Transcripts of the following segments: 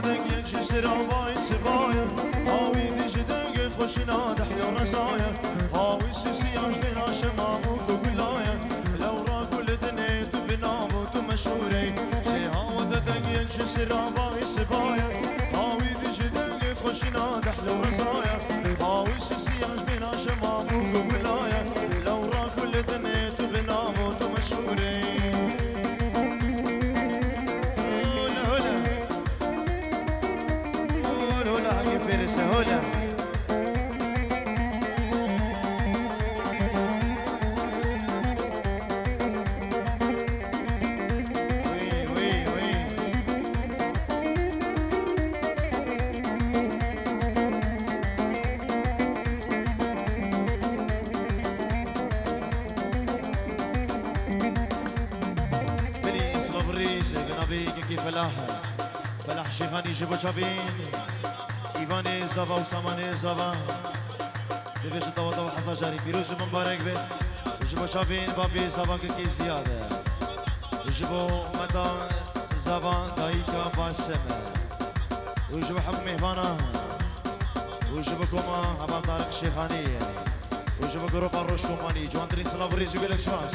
دنگ یک شسر آوای سبایا هاوی دیج دنگ خوشینا دحیا رسایا هاوی سیاش بیناش مامو کبلایا لورا کل دنی تو بنامو تو مشهوری سی هاو دنگ یک شسر آوای سبایا هاوی دیج دنگ خوشینا دحیا رسایا هاوی سیاش بیناش مامو کبلایا لورا کل دنی تو بنامو تو مشهوری سهولة وي وي وي بلي صلب الريس بنبيك كيف فلاح شيخاني جيبو شافين ایوان زاوا و سامان زاوا دیوش دوا حفا جاری پیروز مبارک بید جبو شافین بابی زاوا که کی زیاده جبو مدا زاوا دایکا باسمه و جبو حمو مهوانا و جبو کما هوا طارق شیخانی و جبو گروپ روش کمانی جوان ترین سلاو ریزی گلک سواس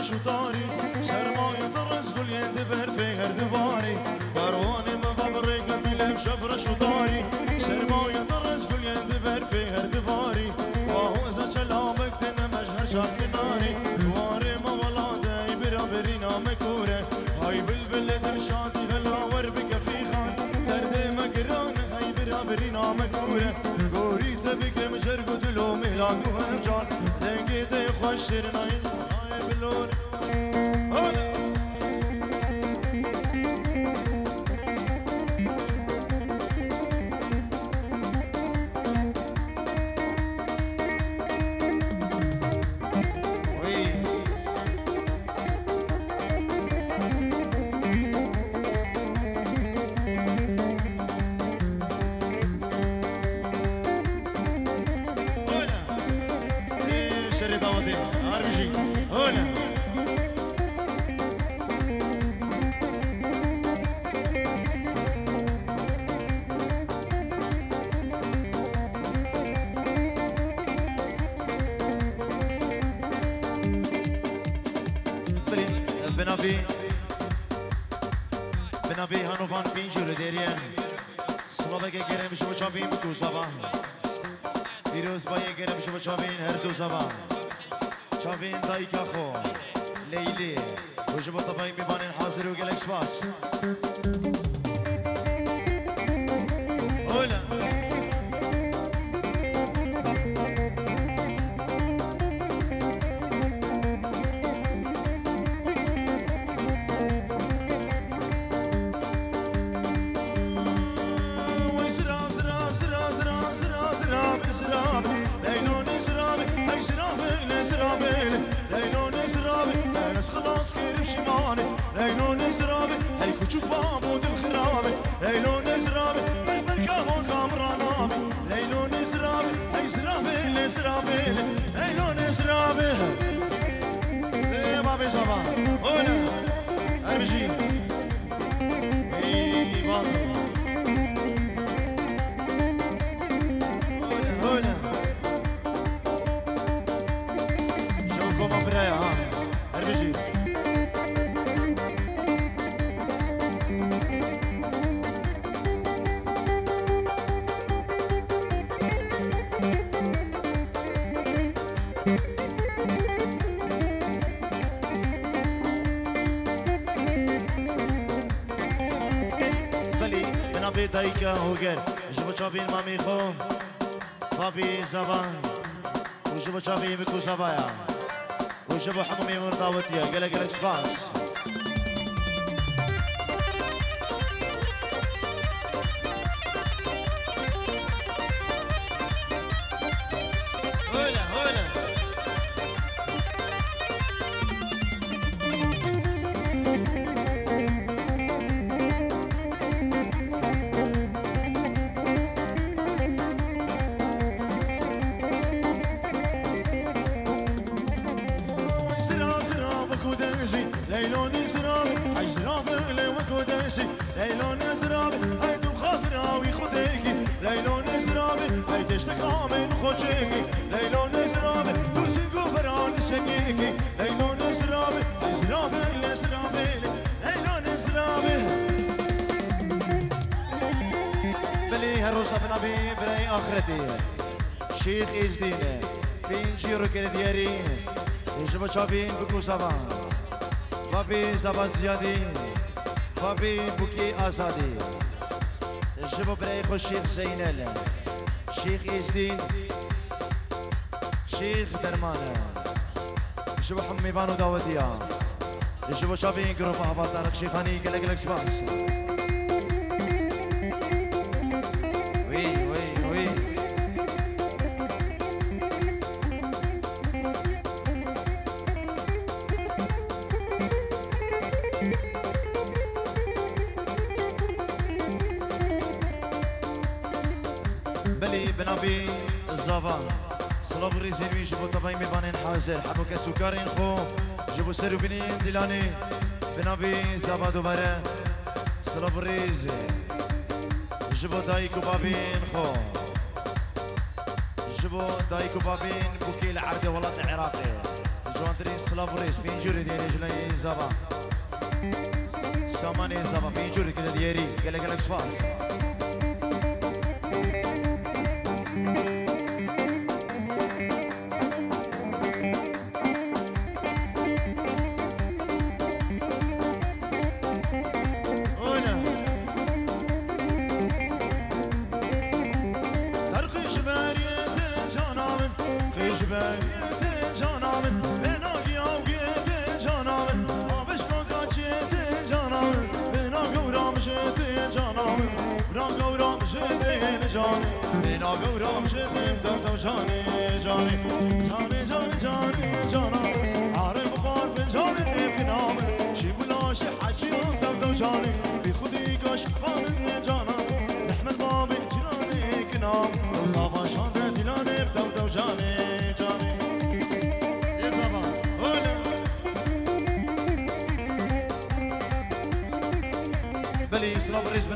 شطاري سرماية طرز قول يندبر في هردباري كارواني ما ببريك تلم شفر شطاري سرماية طرز قول يندبر في هردباري وهو إذا شلامك تنا مجهر شاك ناري واري ما ولادي برابرينا مكورة هاي بالبلد رشاتي هلا وربك في خان دردي مقران هاي برابرينا مكورة قوري تبك مجر قتلو مهلاك وهمجان دنقي دي خوش سرناي باللون هلا بنابي هانوفان بينجور ديريان سلابك گرم شو چاوین بکو صباح فیروز بای گرم شو چاوین هر دو صباح چاوین دایکا خو لیلی و جبو طبای میبانن حاضر و گلک سپاس اولا دایکا هوگر جبو چاوین مامی خو بابی زبان و جبو چاوین بکو زبایا و جبو حمومی مرداوتیا گله گله سپاس نزرابي هاي تشتك آمن خوشيكي ليلو نزرابي توسيقو فران سنيكي ليلو نزرابي نزرابي نزرابي ليلو نزرابي بلي هروسة بنبي بري آخرتي شيخ إزدين بينجيرو كردياري يجب شافين بكو سبان بابي زبا زيادي بابي بوكي آزادي يجب بريخو الشيخ زينال شيخ إزدين شيخ درمانة يجب حمي بانو داوديا يجب شافين قروب أفضل شيخاني قلق سباس بنابي الزافان صلاب ريزين ويجبو طبعي ميبانين حاضر حبوك سكارين خو جبو سرو بنين دلاني بنابي زافا دوباره صلاب ريز جبو دايكو بابين خو جبو دايكو بابين بوكي العرض والله العراقي جواندرين صلاب ريز بينجوري ديري جلاي زافا ساماني زافا بينجوري كده ديري قلق سفاس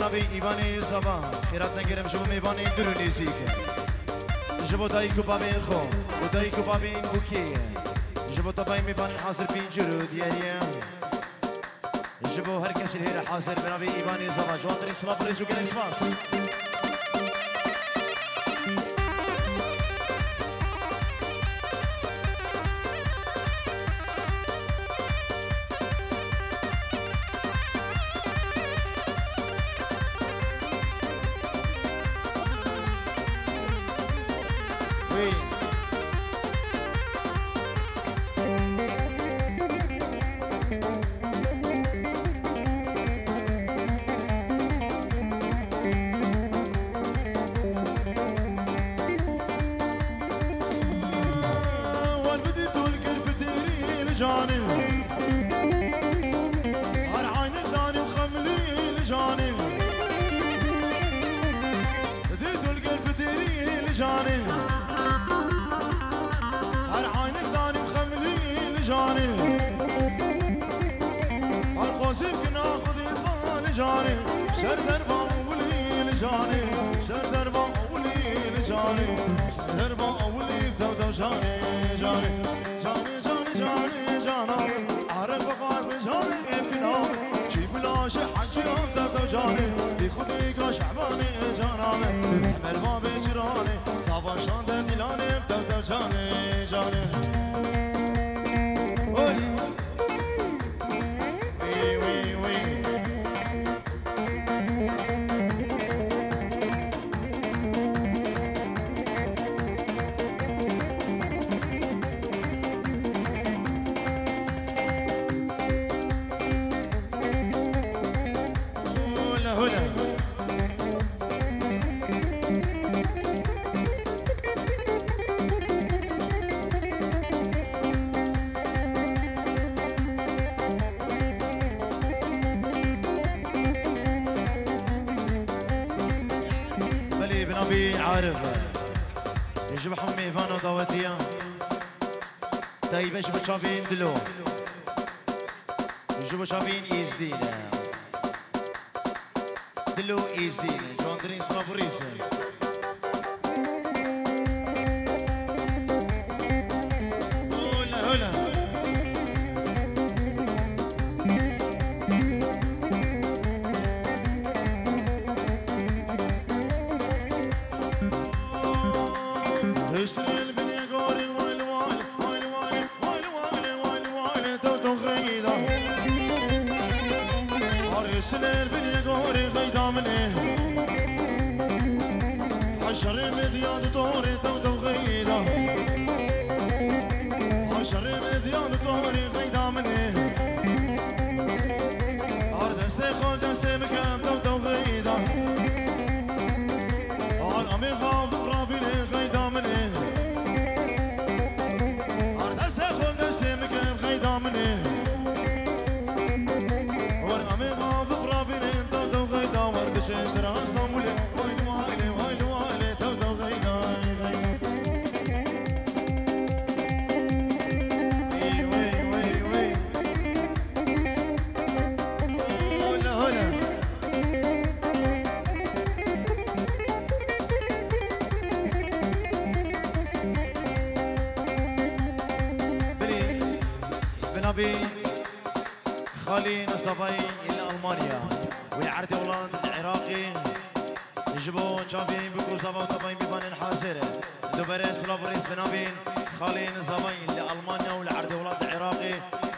بنابي إيواني زبان خيرات نگرم شو ميواني دروني سيك جبو دايكو بابين خو ودايكو بابين بوكي جبو طباي ميواني حاضر بينجرو دياريا جبو هر كسي الهيرة حاضر بنابي إيواني زبان جوانتري صلاف ريسو كلا اسماس عارف يجب حمي فانو ضواتيا طيب يجب شافين دلو يجب شافين إيزدين دلو إيزدين جواندرين صنافوريس هلا اشتري البنية قوري ويل ويل ويل ويل ويل ويل ويل ويل تو غيدا اشتري البنية قوري غيدا منه عشر مذيان طوري تو غيدا عشر مذيان طوري غيدا منه عرض استيقظ دستي مكان تو غيدا عرامي غاف غرافي غيدا منه عرض استيقظ دستي مكان غيدا منه ورامي غاف غرافي تو غيدا وردش سرا اسطنبول ويل ويل ويل ويل تو غيدا بنبي خالي نصفي إلى ألمانيا والعرض أولاد العراقي يجيبون شافين بكو صفا وطفين بيبان حاسرة دوبرس لافريس بنبي خالي نصفي إلى ألمانيا والعرض أولاد العراقي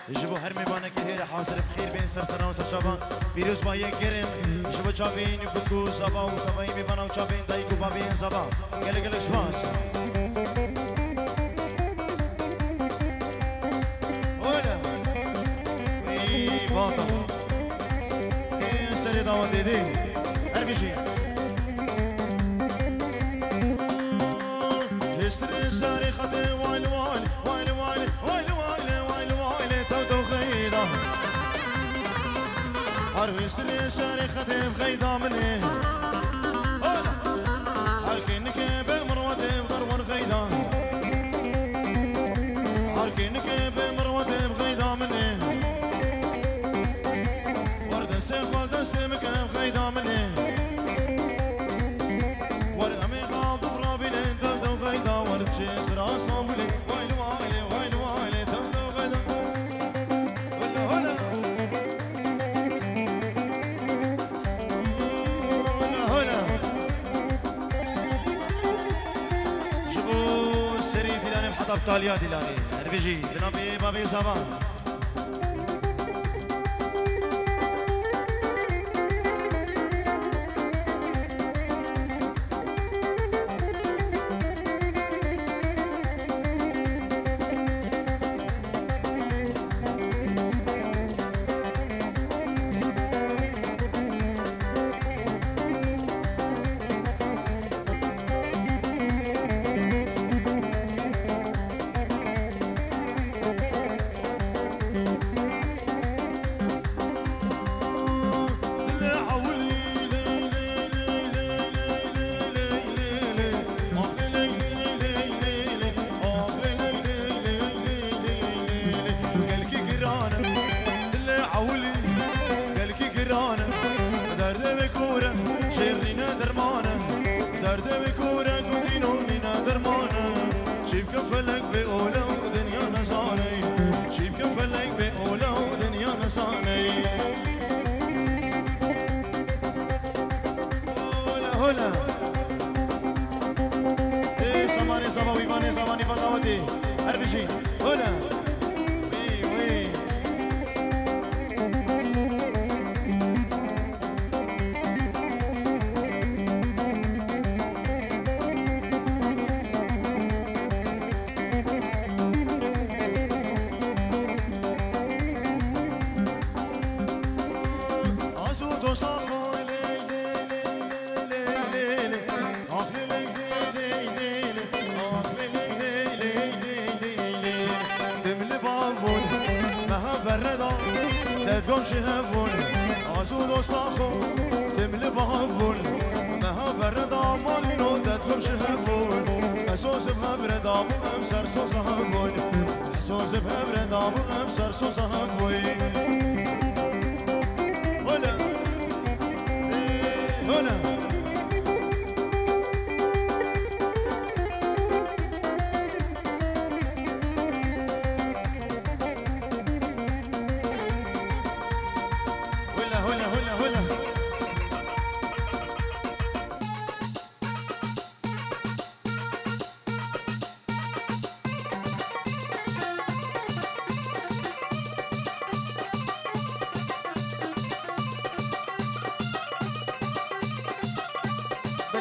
يجيبوا هرمي بانا كثير حاصل بخير بين سرسنا وسرشابان فيروس بايه كريم يجيبوا شافين بكو صفا وطفين بيبان وشافين دايكو بابين صفا قلق شفاس باطل ايه سري دعوة دي هربي شي اشتري ساري خطي وايل وايل وايل وايل وايل وايل وايل وايل تو غيدا هربي اشتري ساري خطي بغيدا مني هركينك بمروتي بضرب غيدا هركينك بمروتي بغيدا مني دستمك غيدا مني ورقمي غاض غرابي تو غيدا وربشي سرا اسطنبولي ويل ويل ويل ويل تو غيدا ولا هلا ولا هلا جبوا السري فيلاني بحطب طاليا ديلاني ربيجي بنابي بابي صباح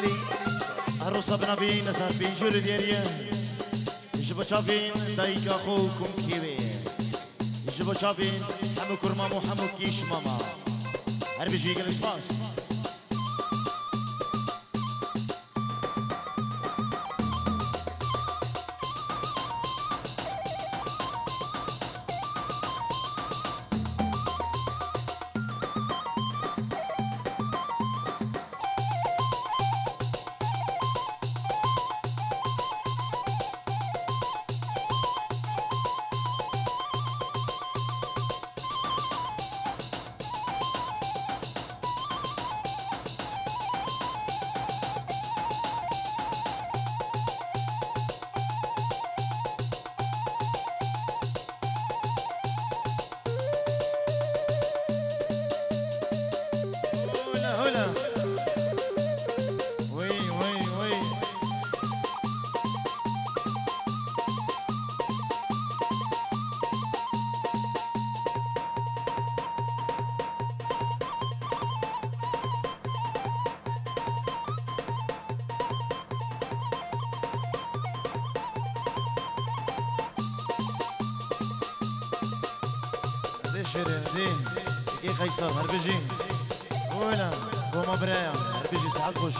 علي الروسا بنبي نسان بيجر ديريا جبا شافين دايك اخوكم كيبي جبا شافين حمو كرمامو حمو كيش ماما عربي جيجا الاسباس شيرين دي كي قيصر هربجي ولا قوما برايا هربجي ساعات خش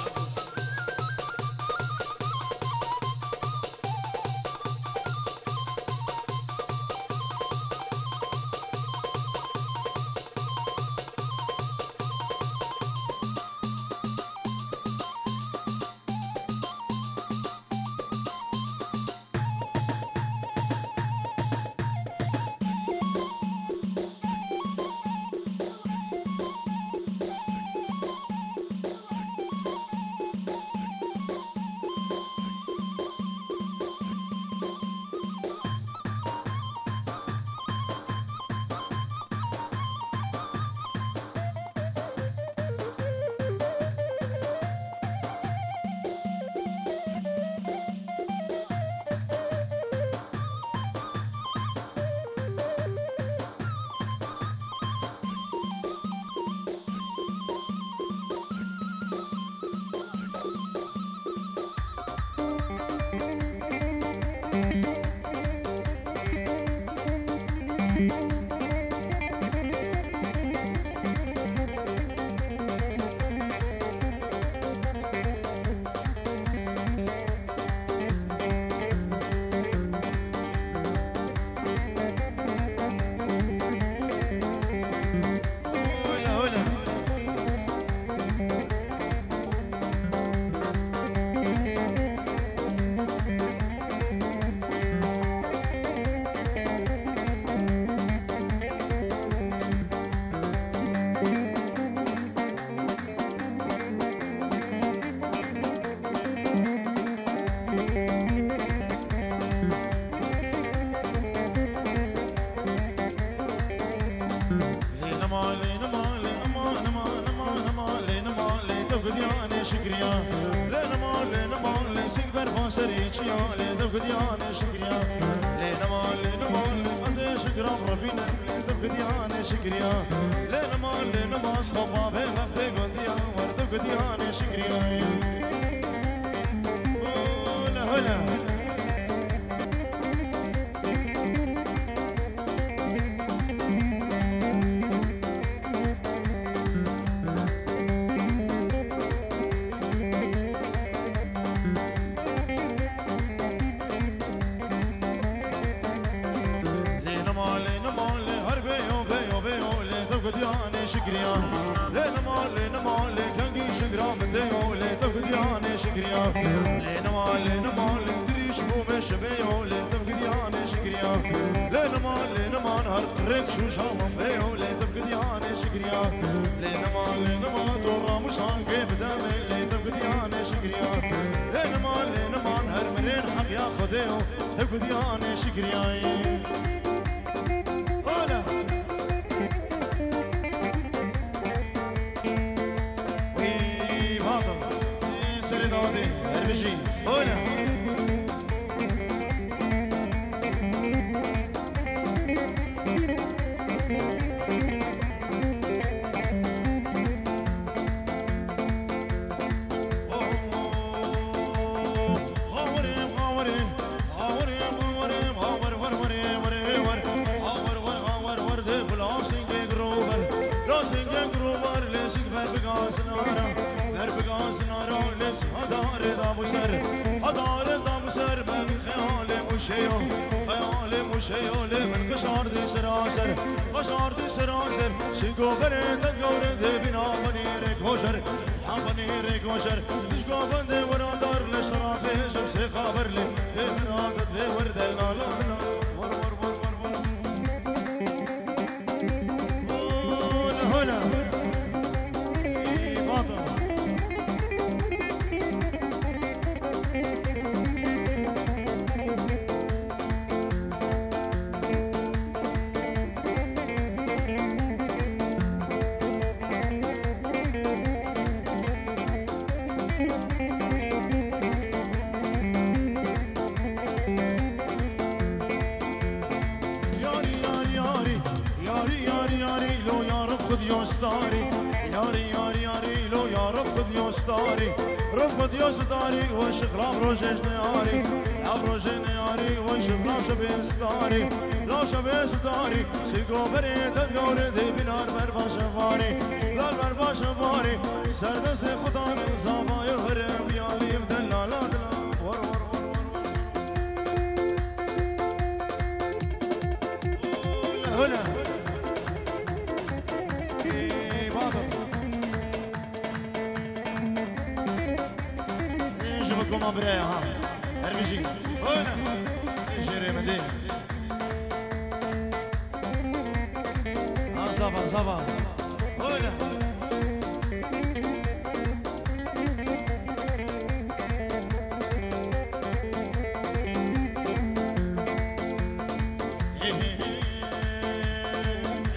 دار دام سر من خیال موشیو خیال موشیو من قشار دی سراسر قشار دی سراسر سیگو بره تدگوره دی بینا بنیر کوشر هم بنیر کوشر تشگو بنده ورا دار لشترا فیشم سی خبر لی فی مناقت فی ورد لالا ور ور ور ور ور هلا باطل رفض يصداري وش خلاف روجش نياري خلاف روجش نياري وش خلاف شبيستاري لا شبيستاري سيقو بريد القول دي بنار مرفا شفاري دار مرفا شفاري سردس خطان صافا يغرب يالي بدلا لا دلا ور ور ور ور هلا كما برايا ها ارمجي هنا جيري مدين صافا صافا هنا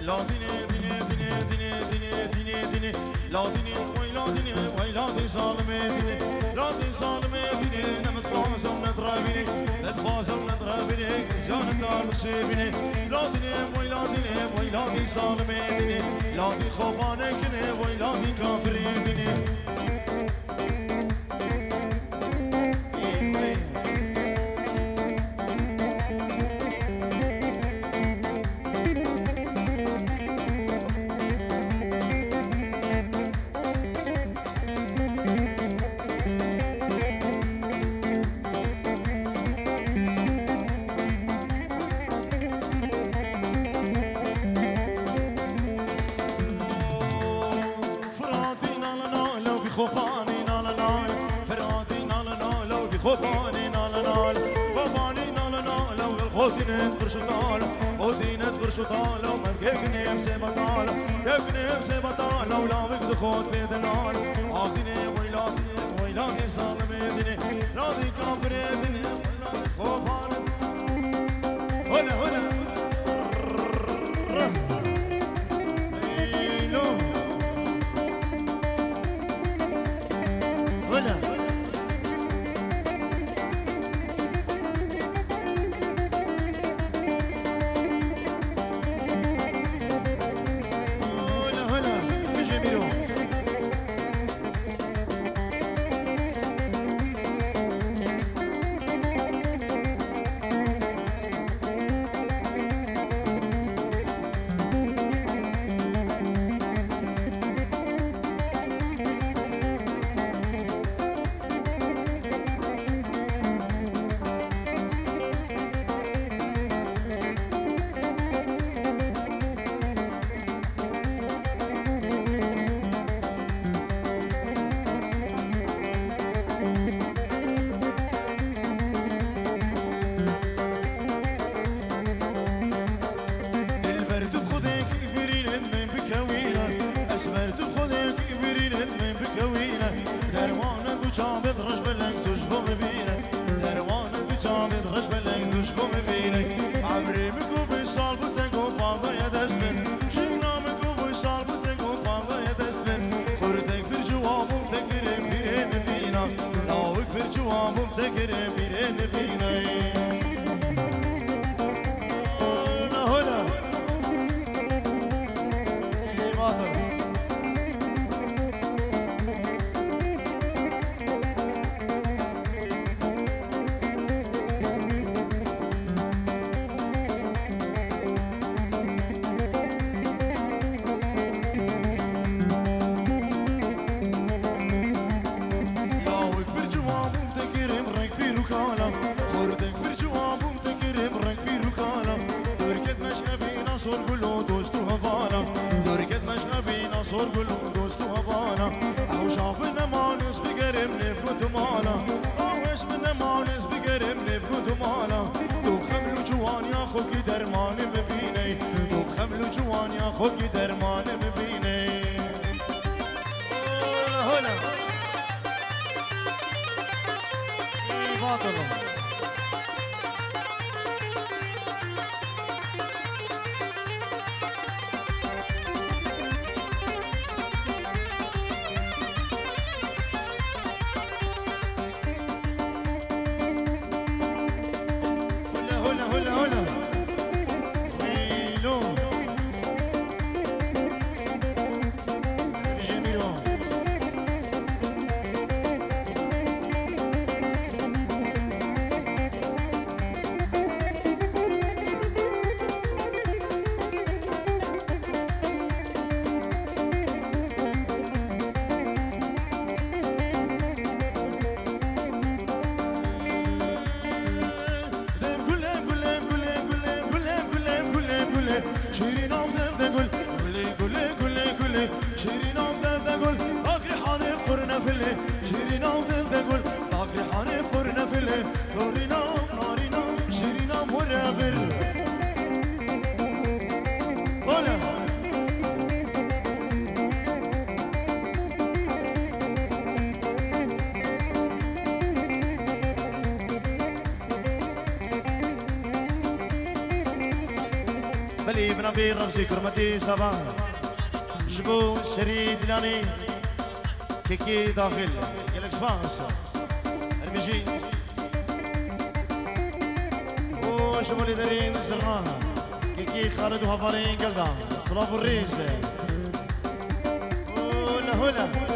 لا ديني ديني ديني ديني ديني ديني ديني لا ديني ويلا ديني ويلا دي ظالمي ديني لا دي ظالمي ديني نتفاوز ونضربني نتفاوز ونضربني زان الدار مصيبني لا ديني ويلا ديني ويلا دي ظالمي ديني لا دي خوفانك ويلا دي كافري ديني خوفاني نال نال فرادي نال نال خوفاني نال نال خوفاني نال نال الخوتين برشطال خوتين برشطال ومرققني بسبطال رقني بسبطال ولا بقد خوت في دلال عاطيني ويلاتني ويلاتي صالميدني راضي كافريدني خوفاني هنا هنا برم نفقد مالا تو خمل و جوانی خوکی درمان ببینی تو خمل و جوانی خوکی درمان ببینی هلا ای باطل بلي بنبي رمزي كرمتي صباح جبو سريد لاني كيكي داخل يلك سبانس المجي وجبو لي دارين زرغاها كيكي خالد وهفارين قلدا صلاف الريز هلا هلا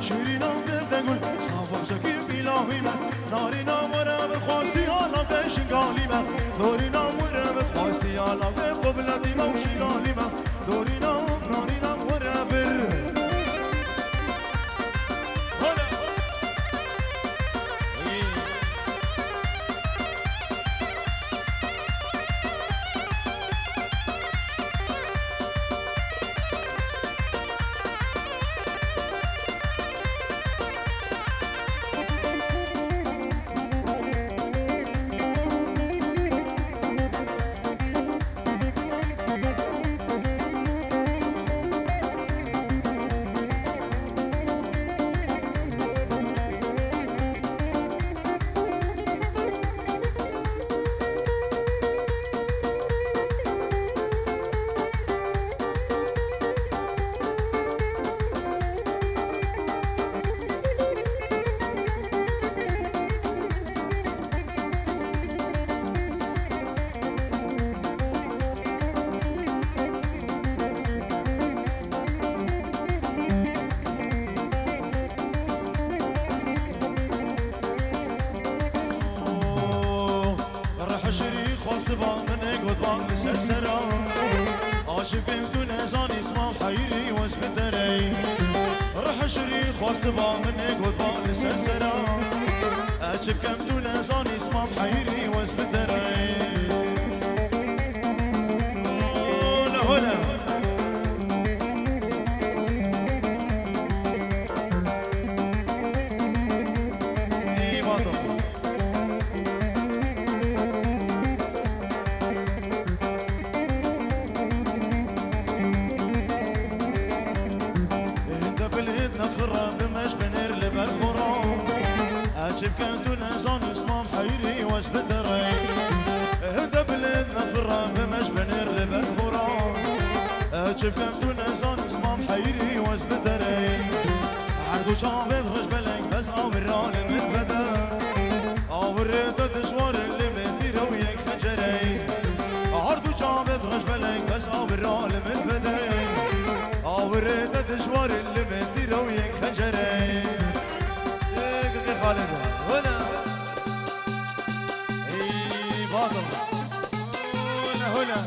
شیرینا دل صافق زکی بیلاهیمه نارینا مرا به خواستی حالا به شنگالیمه دورینا مرا به خواستی حالا به قبلتیمه و شیلالیمه دورینا نارینا مرا فر خواست با من گلبان سرسرم اچب کم تو نزان اسمم حیری وز بدره هلا هلا ای باطل أجب كنت نزان اسمام حيري واش بدري هدا بلدنا في الرام مش بنر بالخوران أجب كنت نزان اسمام حيري واش بدري عردو شافل رج بلنك بس أمران من بدا أوريت دشوار اللي مدير وياك خجري عردو شافل رج بلنك بس أمران من بدا أوريت دشوار اللي مدير وياك خجري خالد هنا اي باطل هنا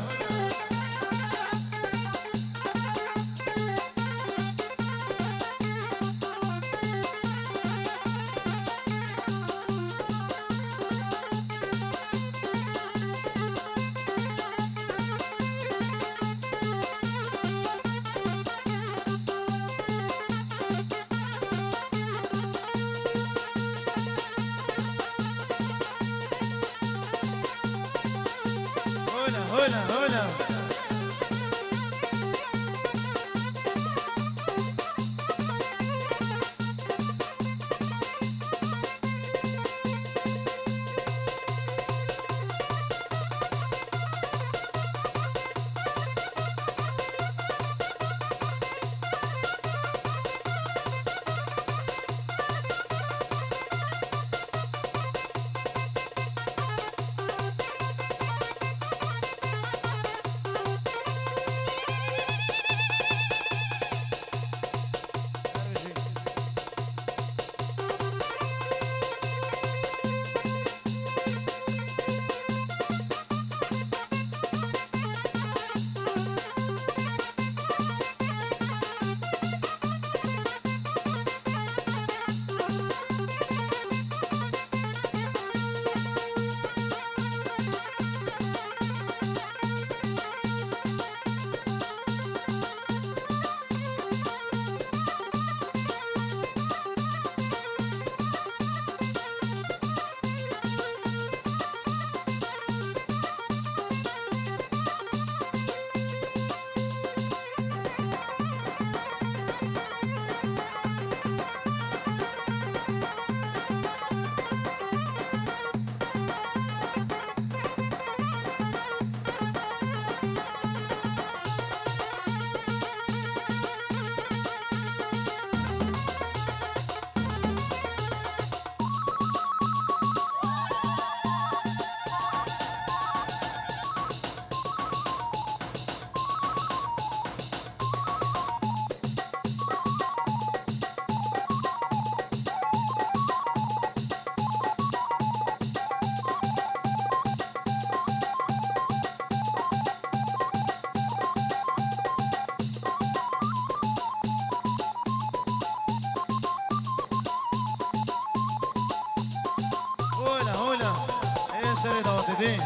دي سري داوتي دي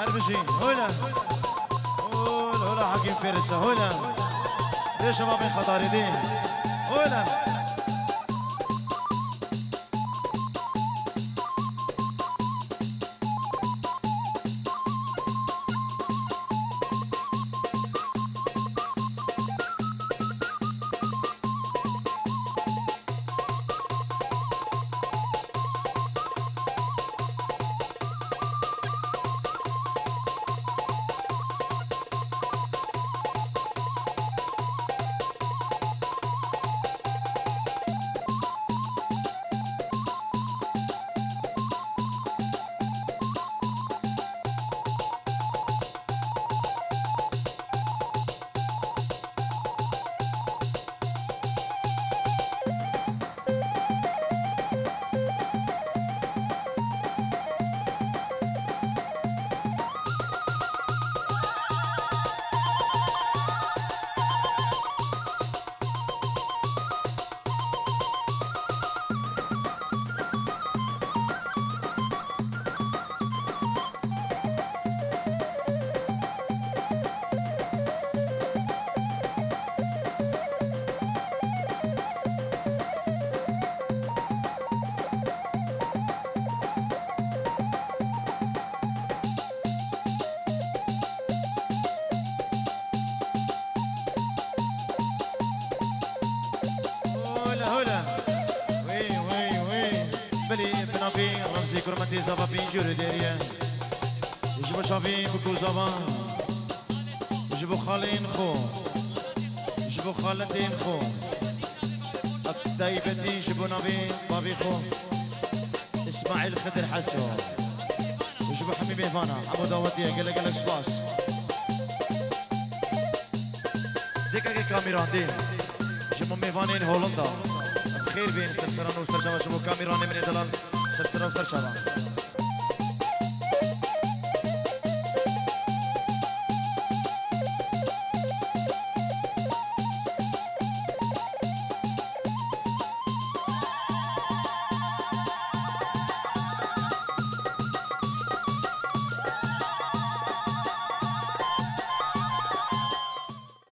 اربجي هولا هولا حكيم فارس هولا دي شباب خطاري دي هولا كرمتي زابا بينجور ديريا يجيبو شافين بكو زابا يجيبو خالين خو يجيبو خالتين خو الطيبتي يجيبو نبي بابي خو اسماعيل خضر حسو يجيبو حبيبي فانا عمو داوتي قالك سباس ديكا كاميران دي يجيبو ميفانين هولندا بخير بين سرسران وسترشابا يجيبو كاميران من دلال سرسران وسترشابا